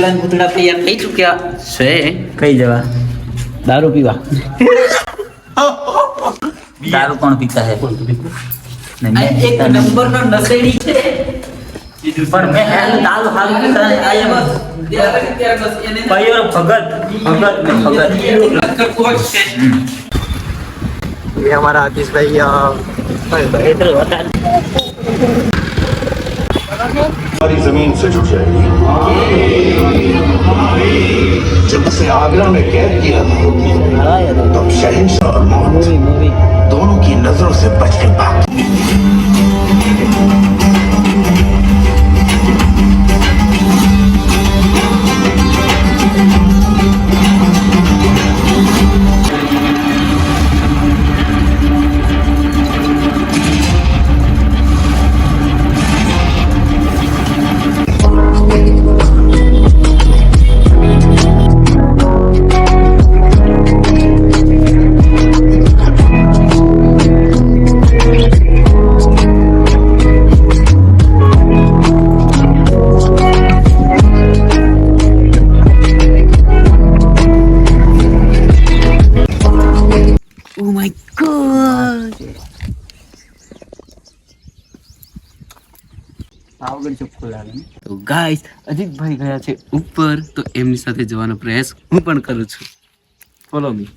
ભૂતડા ને ભૂતડા તૈયાર થઈ ચૂક્યા છે. કઈ જવા? દારૂ પીવા. દારૂ કોણ પીતા હે? એક નંબર નો નશેડી છે. पर मैं दाल हाल की तरह आया बस भाई और भगत ये हमारा आतिश भाई हमारी जमीन से जुड़ जाएगी। जब उसे आगरा में कैद किया था तब शहंशाह और मौत दोनों की नजरों से बच के भाग તો ગાઈસ અજીતભાઈ ગયા છે ઉપર, તો એમની સાથે જવાનો પ્રયાસ હું પણ કરું છું. Follow me.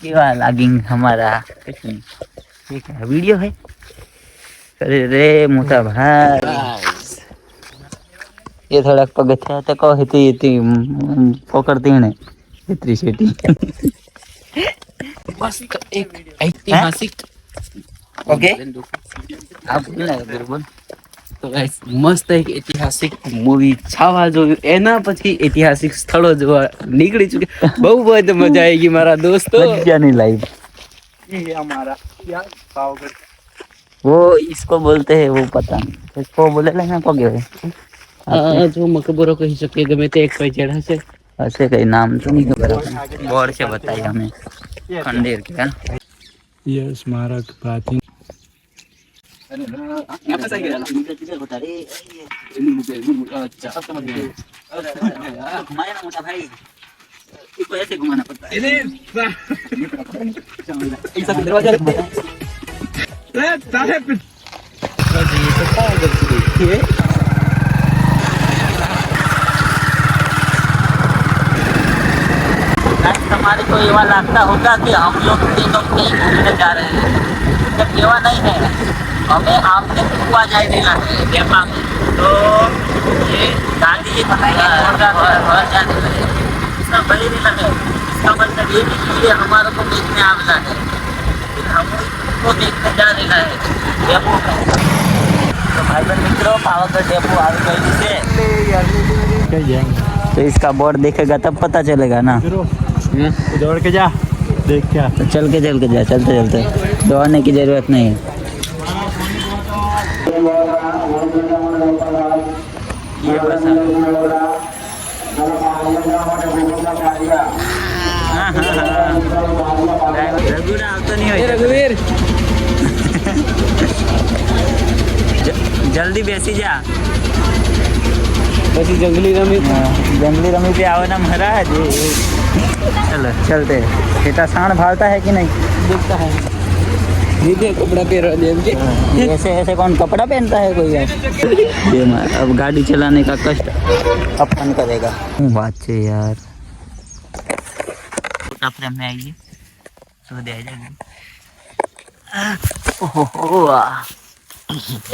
केवा लागिंग हमारा ठीक है वीडियो है. अरे रे मोटा भाई ये थोड़ा पगथ्या तो कहो हिती पकड़ती है इतनी सेटी बस एक ऐतिहासिक ओके आप बोलना बरोबर. તો ગાઈસ મસ્ત એક ઐતિહાસિક મૂવી છાવા જોયું, એના પછી ઐતિહાસિક સ્થળો જોવા નીકળી ચૂક્યા. બહુ મજા આएगी મારા દોસ્તો. મજાની લાઈફ ये हमारा क्या पावगढ़ वो इसको बोलते हैं वो पता नहीं इसको बोले ना को गए जो मकबरो कही सके गमे ते एक कोई जगह से ऐसे कई नाम तो नहीं खबर बोर्ड से बताइए हमें खंडेर क्या ये स्मारक प्राचीन apa saya kira kita tidak bertari ini cepat sama dia kemana muda भाई इसको ऐसे घुमाना पड़ता है ini bisa दरवाजा साहब जी तो क्या है हमारे को ये वाला लगता होगा कि हम लोग तीनों कहीं घूमने जा रहे हैं, जब ये नहीं है हमें आपने कुआ जाए देना है डेपा में, तो ये गाड़ी इसका बड़ी नहीं लगे. इसका मतलब ये नहीं कि ये हमारे को देखने आना है, हमको देखने जा देना है डेपो में. तो भाई बहन मित्रों पावागढ़ डेपो आ गई से तो इसका बोर्ड देखेगा तब पता चलेगा ना. दौड़ के जा देख क्या तो चल के जा चलते चलते दौड़ने की जरूरत नहीं है. ये बस रघुवीर जल्दी बेसी जा પછી જંગલી रमी पे आओ ना महाराज. चलो चलते. बेटा साण भालता है कि नहीं? दिखता है. दीदी कपड़ा पहन दे. ऐसे ऐसे कौन कपड़ा पहनता है कोई यार. ये अब गाड़ी चलाने का कष्ट अपन करेगा. बात है यार. छोटा फ्रेम में आइए तो दे जाएगा.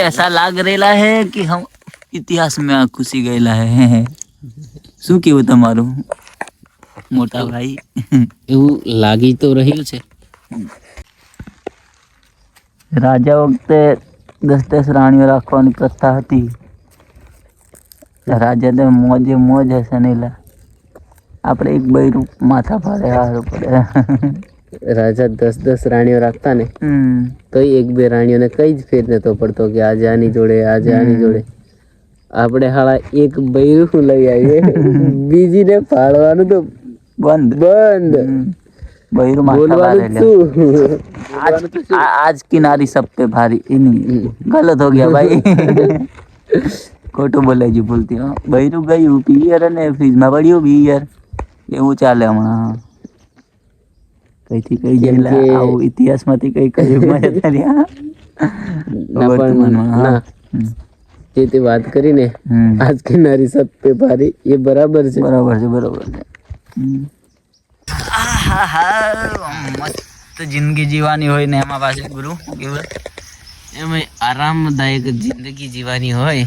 ऐसा लाग रेला है कि हम इतिहास में घुसी गયેલા હે. શું કેવું તમારું મોટા ભાઈ? એવું લાગી તો રહ્યું છે. રાજા વખતે 10 રાણીઓ રાખવાની પ્રથા હતી. રાજા તો મોજે મોજ હશે નહીં લા. આપણે એક બૈરું માથા ભારે હારું પડે. રાજા 10 રાણીઓ રાખતા ને તો એક બે રાણીઓને કઈ જ ફેર નતો પડતો કે આજે આની જોડે આજે આની જોડે. આપણે હાલા એક બૈરું લઈ આવીએ બીજીને પાડવાનું તો બંધ બૈરું બોલવાનું શું. आज की नारी सब पे भारी नहीं गलत हो गया भाई ખોટું બોલે છે બોલતી બૈરું ગયું પિયર અને ફ્રીજમાં પડ્યું બિયર એવું ચાલે હમણાં. કઈથી કઈ ગયેલા આવું ઇતિહાસમાંથી કઈ કઈ જે તે વાત કરીને આજ की नारी सब पे भारी એ બરાબર છે. મસ્ત જિંદગી જીવાની હોય ને એમાં પાછું ગુરુ કેવું એમાં આરામદાયક જિંદગી જીવાની હોય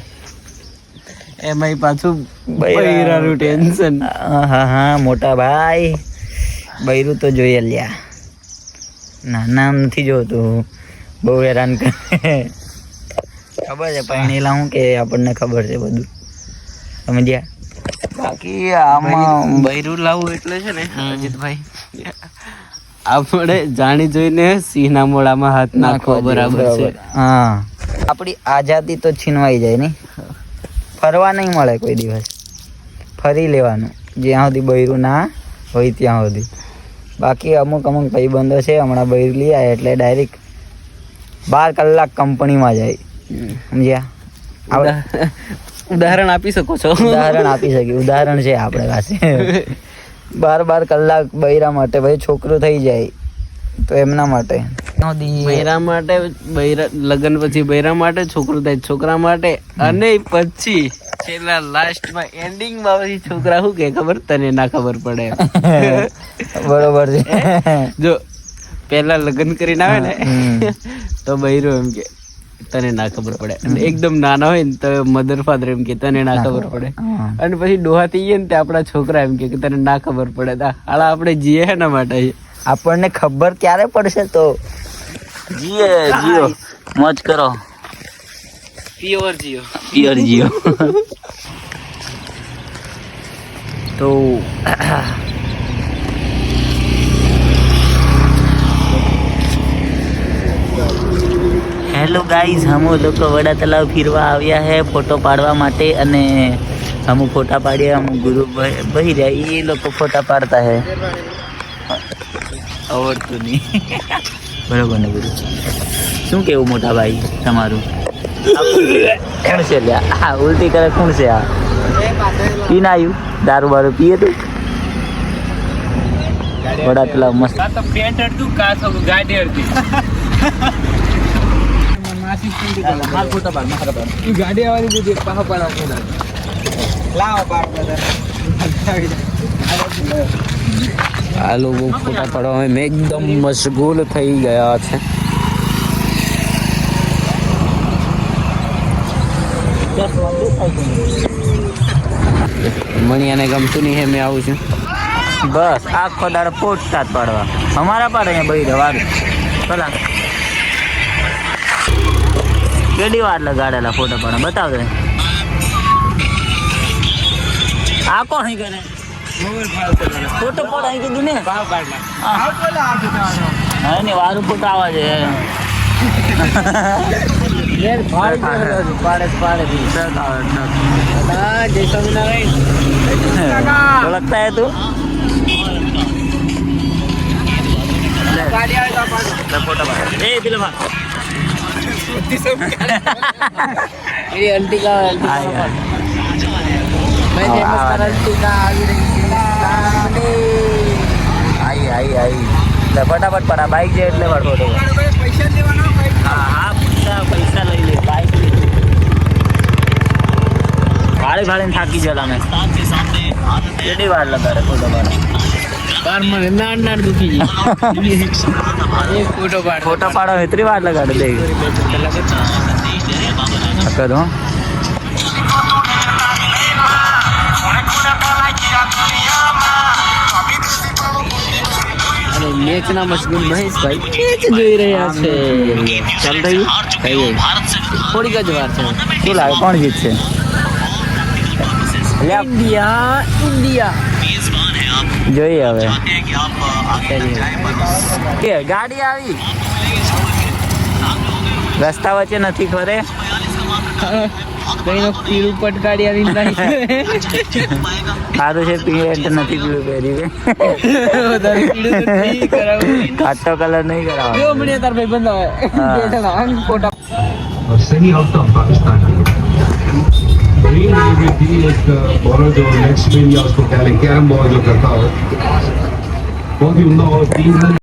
એમાં પાછું બૈરાનું ટેન્શન. હા મોટા ભાઈ બૈરું તો જોઈએ લ્યા નાના નથી જોતું બહુ હેરાન કરે ખબર છે પરણેલા હું કે આપણને ખબર છે બધું સમજ્યા. બાકી આમાં બૈરું લાવવું એટલે છે ને અજીતભાઈ આપણે જાણી જોઈને સિંહના મોઢામાં હાથ નાખવો બરાબર છે. હા આપણી આઝાદી તો છીનવાઈ જાય ને ફરવા નહીં મળે કોઈ દિવસ ફરી લેવાનું જ્યાં સુધી બૈરું ના હોય ત્યાં સુધી. બાકી અમુક ભાઈબંધો છે હમણાં બૈરું લઈ આવ્યા એટલે ડાયરેક્ટ 12 કલાક કંપનીમાં જાય સમજ્યા. ઉદાહરણ આપી શકો છો. ઉદાહરણ છે આપણે પાસે 12 કલાક બૈરા માટે ભાઈ છોકરું થઈ જાય તો એમના માટે બૈરા માટે લગ્ન પછી બૈરા માટે છોકરું થાય છોકરા માટે અને પછી છેલ્લા લાસ્ટમાં એન્ડિંગમાં પછી છોકરા શું કે ખબર તને ના ખબર પડે. બરોબર છે. જો પહેલા લગ્ન કરીને આવે ને તો બૈરો એમ કે તને ના ખબર પડે અને એકદમ નાના હોય ને તો મધર ફાધર એમ કે તને ના ખબર પડે અને પછી ડોહા થઈ ગયા ને તે આપણા છોકરા એમ કે તને ના ખબર પડે. હાલા આપણે જીએ એના માટે આપણને ખબર ક્યારે પડશે તો જીઓ મોજ કરો પ્યોર જીઓ તો હેલો ગાઈઝ हम लोग वड़ा तलाव फिरवा આવ્યા હે ફોટો પાડવા માટે અને हम ફોટા પાડીએ हम ગુરુ ભાઈ રહ્યા એ લોકો ફોટા પાડતા હે આવડતું નહીં બરોબર ને ગુરુ શું કેવું મોટા ભાઈ તમારું કોણ છે લ્યા હા ઉલટી કરે કોણ છે આ પીને આવ્યું દારૂ બારૂ પીએ તું વડા તલાવ મસ્ત પેન્ટ અડતું કાસો ગાડી અડતી ગાડી આવવાની બધી આ લોકો ફોટા પાડવામાં મેં એકદમ મશગુલ થઈ ગયા છે. મણિયાને ગમતું નહીં હે મેં આવું છું બસ આખો દાડો પોટતા જ પાડવા અમારા પાડે અહીંયા બહી રવાનું ભલા કેટલી વાર લગાડેલા ફોટો પાડવા બતાવ દે આ કોણ અહીં કરે ફોટો પાડ અહીં કીધું ને હા ને વારું ફોટો આવવા છે लगता है तू आई फटाफट पड़ा बाइक जे એટલે ફોટો હા પૈસા લઈ લે બાઈક ભાડે થાકી ગયેલા અમે કેટલી વાર લગાડે ફોટો પાડો દુખી ફોટો પાડો એટલી વાર લગાડે દે કરો અને મેચના મશગુલ મહેશભાઈ મેચ જોઈ રહ્યા છે. ચાલ રહ્યું થઈ થોડીક જ વાર છે. શું લાગે કોણ જીતશે? ઇન્ડિયા જોઈએ હવે કે ગાડી આવી રસ્તા વચ્ચે નથી ખરે પીળું પટકાડી આવીને સારું છે પેન્ટ નથી પીળું પહેર્યું કાચો કલર નહીં કરાવવાનો તાર ભાઈ બંધ ફોટા और सही आउटकम पाकिस्तान के ड्रीम ये भी थी एक बॉलर जो नेक्स्ट स्पिन या उसको क्या कैरम बॉल जो करता हो बहुत ही उमदा और 3 रन